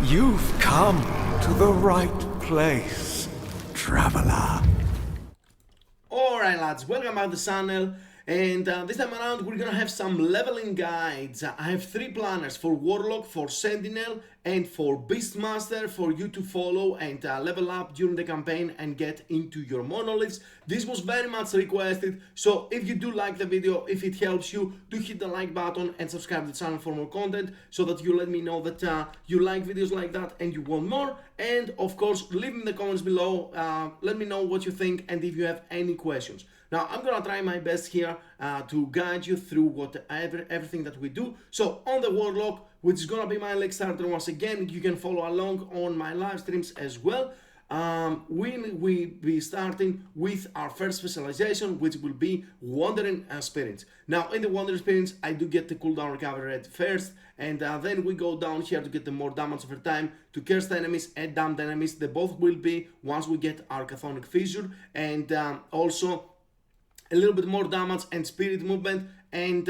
You've come to the right place, traveler. Alright lads, welcome back to the channel, and this time around we're gonna have some leveling guides. I have 3 planners for Warlock, for Sentinel and for Beastmaster for you to follow and level up during the campaign and get into your monoliths. This was very much requested, so if you do like the video, if it helps you, do hit the like button and subscribe to the channel for more content so that you let me know that you like videos like that and you want more. And of course, leave in the comments below, let me know what you think and if you have any questions. Now, I'm gonna try my best here to guide you through everything that we do. So, on the Warlock, which is gonna be my leg starter once again, you can follow along on my live streams as well. We'll be starting with our first specialization, which will be Wandering Spirits. Now, in the Wandering Spirits, I do get the cooldown recovery rate first, and then we go down here to get the more damage over time to cursed enemies and damned enemies. They both will be once we get our Chthonic Fissure, and also a little bit more damage and spirit movement, and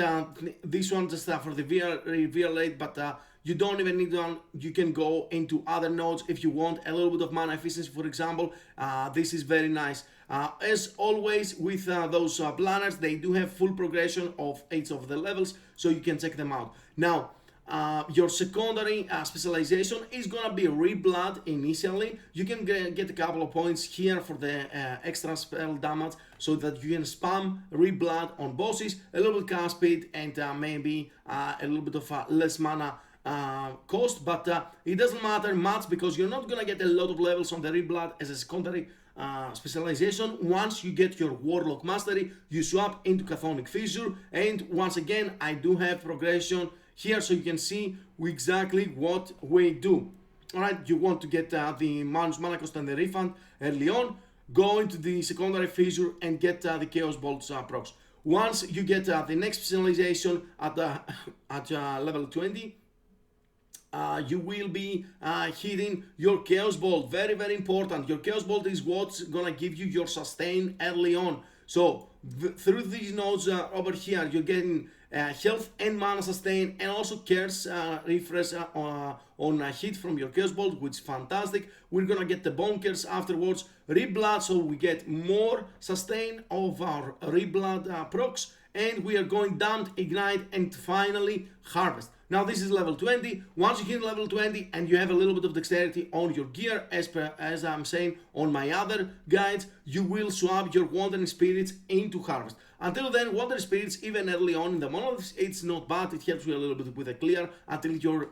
this one just for the VR rate, but you don't even need one. You can go into other nodes if you want a little bit of mana efficiency, for example. This is very nice. As always with those planners, they do have full progression of each of the levels, so you can check them out. Now, your secondary specialization is gonna be Reblood initially. You can get a couple of points here for the extra spell damage so that you can spam Reblood on bosses, a little bit cast speed, and maybe a little bit of less mana cost, but it doesn't matter much because you're not gonna get a lot of levels on the Reblood as a secondary specialization. Once you get your Warlock mastery, you swap into Chthonic Fissure, and once again I do have progression here so you can see exactly what we do. Alright, you want to get the Manus Mana Cost and the refund early on, go into the secondary fissure and get the Chaos Bolts procs. Once you get the next specialization at level 20, you will be hitting your Chaos Bolt. Very, very important. Your Chaos Bolt is what's gonna give you your sustain early on. So through these nodes over here, you're getting health and mana sustain, and also curse refresh on hit from your Chaos Bolt, which is fantastic. We're gonna get the Bone Curse afterwards, Reblood, so we get more sustain of our Reblood procs, and we are going down, ignite, and finally harvest. Now this is level 20. Once you hit level 20 and you have a little bit of dexterity on your gear, as I'm saying on my other guides, you will swap your Wandering Spirits into harvest. Until then, Wandering Spirits, even early on in the monoliths, it's not bad. It helps you a little bit with a clear until your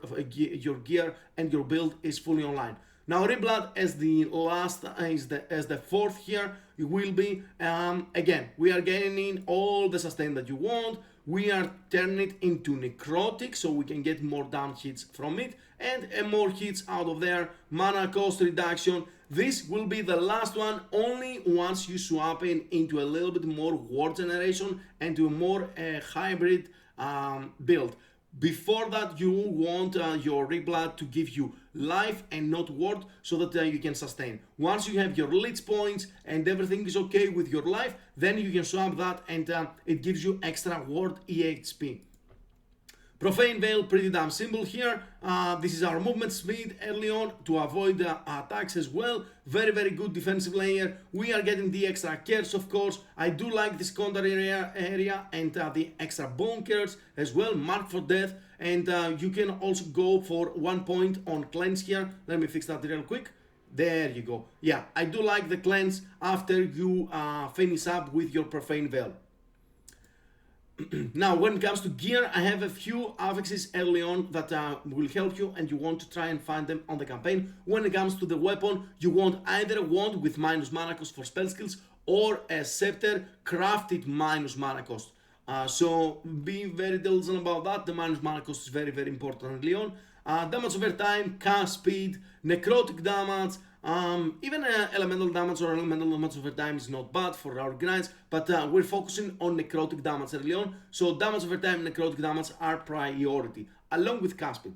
gear and your build is fully online. Now Reblood as the last, as the fourth here, it will be, again, we are gaining all the sustain that you want. We are turning it into necrotic so we can get more down hits from it and more hits out of there. Mana cost reduction. This will be the last one only once you swap into a little bit more ward generation and to a more hybrid build. Before that, you want your Reblood to give you life and not ward so that you can sustain. Once you have your leech points and everything is okay with your life, then you can swap that and it gives you extra ward EHP. Profane Veil, pretty damn simple here. This is our movement speed early on to avoid attacks as well. Very, very good defensive layer. We are getting the extra curse, of course. I do like this secondary area and the extra bone curse as well, mark for death. And you can also go for 1 point on cleanse here. Let me fix that real quick. There you go. Yeah, I do like the cleanse after you finish up with your Profane Veil. Now, when it comes to gear, I have a few affixes early on that will help you, and you want to try and find them on the campaign. When it comes to the weapon, you want either a wand with minus mana cost for spell skills or a scepter crafted minus mana cost. So be very diligent about that. The minus mana cost is very, very important early on. Damage over time, cast speed, necrotic damage, even elemental damage or elemental damage over time is not bad for our grinds, but we're focusing on necrotic damage early on, so damage over time and necrotic damage are priority, along with cast speed.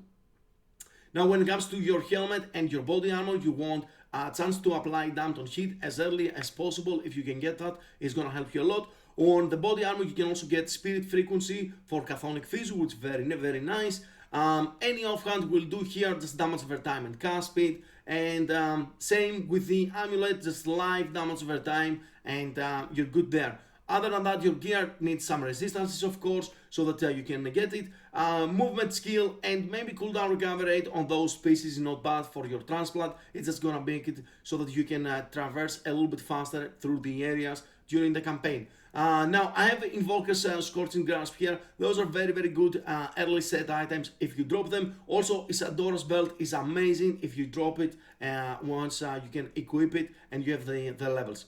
Now when it comes to your helmet and your body armor, you want a chance to apply damage on hit as early as possible. If you can get that, it's gonna help you a lot. On the body armor, you can also get spirit frequency for Chthonic Fissure, which is very, very nice. Any offhand will do here, just damage over time and cast speed. And same with the amulet, just live damage over time, and you're good there. Other than that, your gear needs some resistances, of course, so that you can get it. Movement skill and maybe cooldown recovery rate on those pieces is not bad for your transplant. It's just gonna make it so that you can traverse a little bit faster through the areas during the campaign. Now I have Invoker's Scorching Grasp here. Those are very good early set items if you drop them. Also, Isadora's Belt is amazing if you drop it once you can equip it and you have the levels.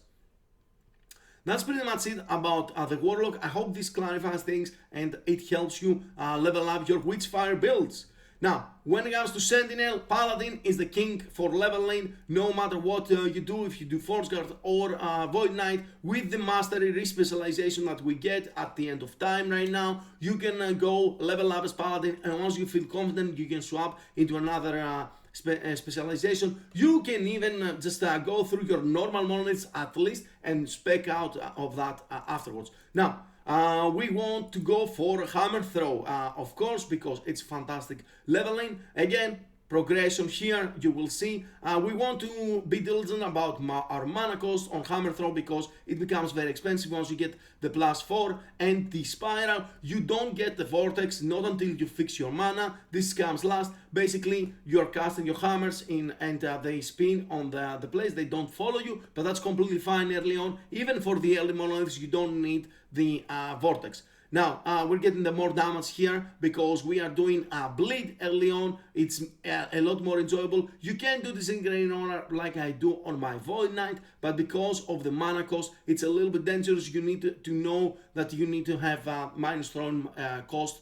That's pretty much it about the Warlock. I hope this clarifies things and it helps you level up your Witchfire builds. Now, when it comes to Sentinel, Paladin is the king for leveling, no matter what you do, if you do Force Guard or Void Knight, with the Mastery re-specialization that we get at the end of time right now, you can go level up as Paladin, and once you feel confident, you can swap into another specialization. You can even just go through your normal monoliths at least and spec out of that afterwards. Now, we want to go for Hammer Throw, of course, because it's fantastic leveling. Again, progression here, you will see. We want to be diligent about our mana cost on Hammer Throw because it becomes very expensive once you get the +4 and the Spiral. You don't get the Vortex not until you fix your mana. This comes last. Basically, you're casting your hammers in and they spin on the place. They don't follow you, but that's completely fine early on. Even for the early monoliths, you don't need the Vortex. Now, we're getting the more damage here because we are doing bleed early on. It's a lot more enjoyable. You can do this in Green Honor like I do on my Void Knight, but because of the mana cost, it's a little bit dangerous. You need to know that you need to have -3 cost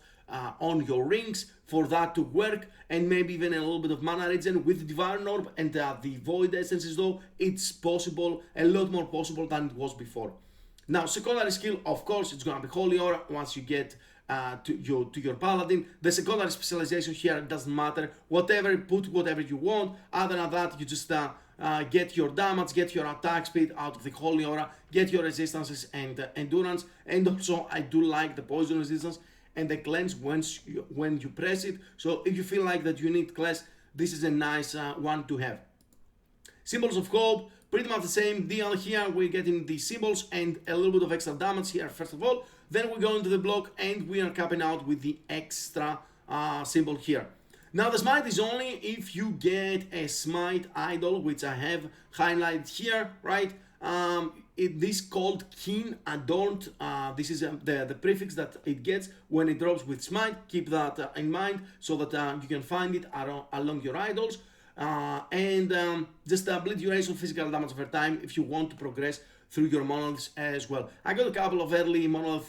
on your rings for that to work, and maybe even a little bit of mana regen with Divine Orb and the Void Essences though. It's possible, a lot more possible than it was before. Now, secondary skill, of course, it's gonna be Holy Aura once you get to your Paladin. The secondary specialization here doesn't matter. Put whatever you want. Other than that, you just get your damage, get your attack speed out of the Holy Aura, get your resistances and endurance. And also, I do like the poison resistance and the cleanse when you press it. So if you feel like that you need cleanse, this is a nice one to have. Symbols of Hope, pretty much the same deal here. We're getting the symbols and a little bit of extra damage here first of all. Then we go into the block and we are capping out with the extra symbol here. Now the smite is only if you get a smite idol, which I have highlighted here, right? This called Keen Adorned. This is the prefix that it gets when it drops with smite. Keep that in mind so that you can find it along your idols. Just bleed duration, physical damage over time if you want to progress through your monoliths as well. I got a couple of early monolith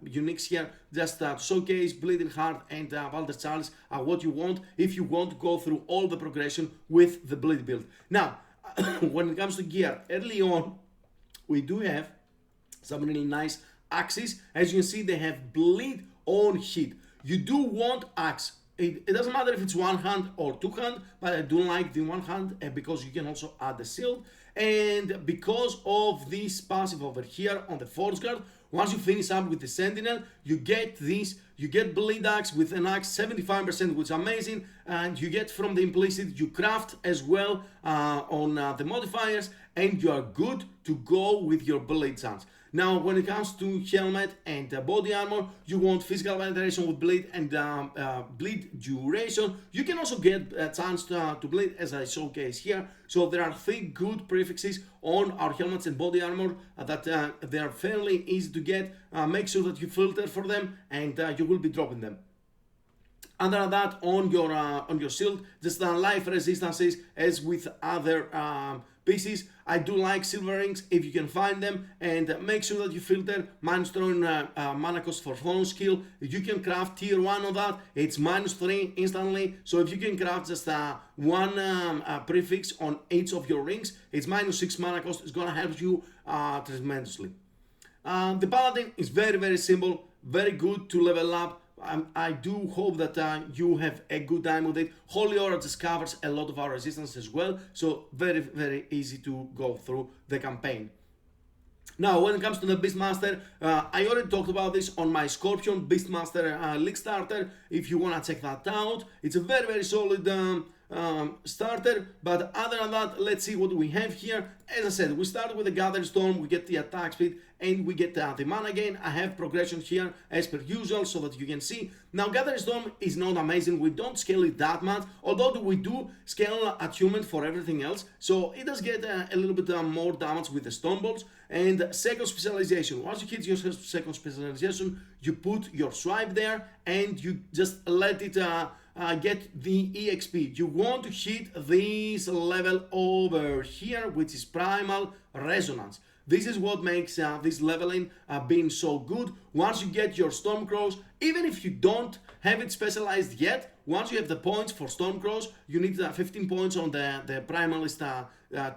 uniques here just to showcase Bleeding Heart and Valder Charles are what you want if you want to go through all the progression with the bleed build. Now, when it comes to gear, early on we do have some really nice axes. As you can see, they have bleed on hit. You do want axe. It doesn't matter if it's one hand or two hand, but I do like the one hand because you can also add the shield. And because of this passive over here on the Force Guard, once you finish up with the Sentinel, you get this, you get Bleed Axe with an axe 75%, which is amazing, and you get from the implicit, you craft as well on the modifiers, and you are good to go with your Bleed chance. Now, when it comes to helmet and body armor, you want physical penetration with bleed and bleed duration. You can also get a chance to bleed, as I showcase here. So there are 3 good prefixes on our helmets and body armor that they are fairly easy to get. Make sure that you filter for them, and you will be dropping them. Other than that, on your shield, just life resistances as with other pieces. I do like silver rings if you can find them, and make sure that you filter -3 mana cost for phone skill. You can craft tier 1 on that. It's -3 instantly. So if you can craft just one prefix on each of your rings, it's -6 mana cost. It's gonna help you tremendously. The Paladin is very, very simple, very good to level up. I do hope that you have a good time with it. Holy Aura just covers a lot of our resistance as well, so very, very easy to go through the campaign. Now, when it comes to the Beastmaster, I already talked about this on my Scorpion Beastmaster League starter. If you want to check that out, it's a very, very solid starter. But other than that, let's see what we have here. As I said, we start with the Gathering Storm, we get the attack speed, and we get the mana gain. I have progression here as per usual so that you can see. Now, Gathering Storm is not amazing. We don't scale it that much, although we do scale attunement for everything else. So it does get a little bit more damage with the Storm Bolts. And second specialization, once you hit your second specialization, you put your swipe there and you just let it get the EXP. You want to hit this level over here, which is Primal Resonance. This is what makes this leveling being so good. Once you get your Stormcrows, even if you don't have it specialized yet, once you have the points for Stormcrows, you need 15 points on the Primalist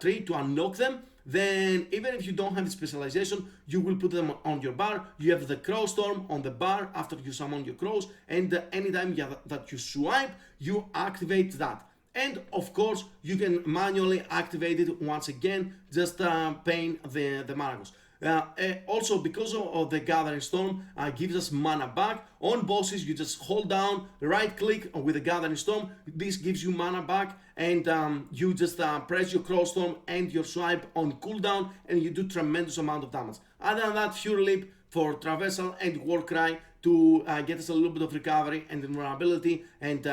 tree to unlock them. Then, even if you don't have the specialization, you will put them on your bar. You have the Crow Storm on the bar after you summon your crows, and anytime that you swipe, you activate that. And of course, you can manually activate it once again, just paying the mana cost. Also, because of the Gathering Storm, gives us mana back. On bosses, you just hold down, right click with the Gathering Storm. This gives you mana back, and you just press your Crow Storm and your swipe on cooldown, and you do tremendous amount of damage. Other than that, Fury Leap for Traversal and Warcry to get us a little bit of recovery and vulnerability, and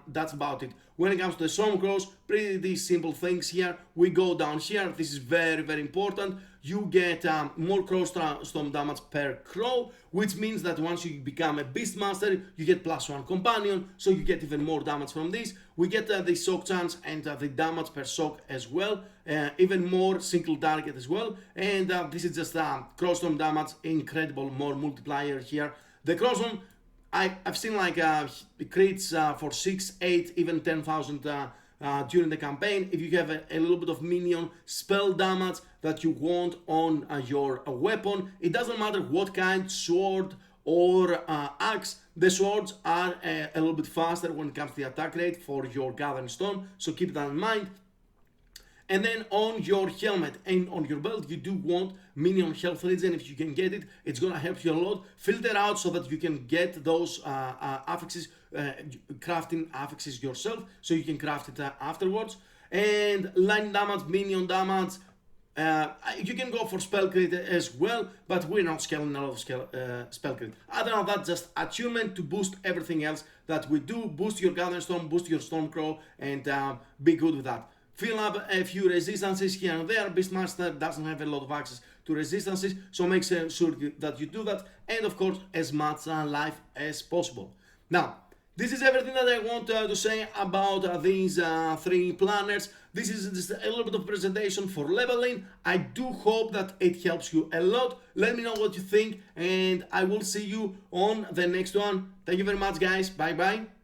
that's about it. When it comes to the Stormcrows, pretty simple things here. We go down here. This is very, very important. You get more Crow Storm damage per crow, which means that once you become a Beastmaster, you get +1 companion, so you get even more damage from this. We get the soak chance and the damage per soak as well, even more single target as well. And this is just Crow Storm damage, incredible, more multiplier here. The Crow Storm, I've seen like crits for 6, 8, even 10,000 during the campaign. If you have a little bit of minion spell damage that you want on your weapon, it doesn't matter what kind, sword or axe. The swords are a little bit faster when it comes to the attack rate for your Gathering Storm, so keep that in mind. And then on your helmet and on your belt, you do want minion health regen. If you can get it, it's gonna help you a lot. Filter out so that you can get those affixes, crafting affixes yourself, so you can craft it afterwards. And line damage, minion damage. You can go for spell crit as well, but we're not scaling a lot of spell crit. Other than that, just attunement to boost everything else that we do. Boost your Gathering Storm, boost your Stormcrow, and be good with that. Fill up a few resistances here and there. Beastmaster doesn't have a lot of access to resistances, so make sure that you do that. And of course, as much life as possible. Now, this is everything that I want to say about these 3 planners. This is just a little bit of presentation for leveling. I do hope that it helps you a lot. Let me know what you think, and I will see you on the next one. Thank you very much, guys. Bye bye.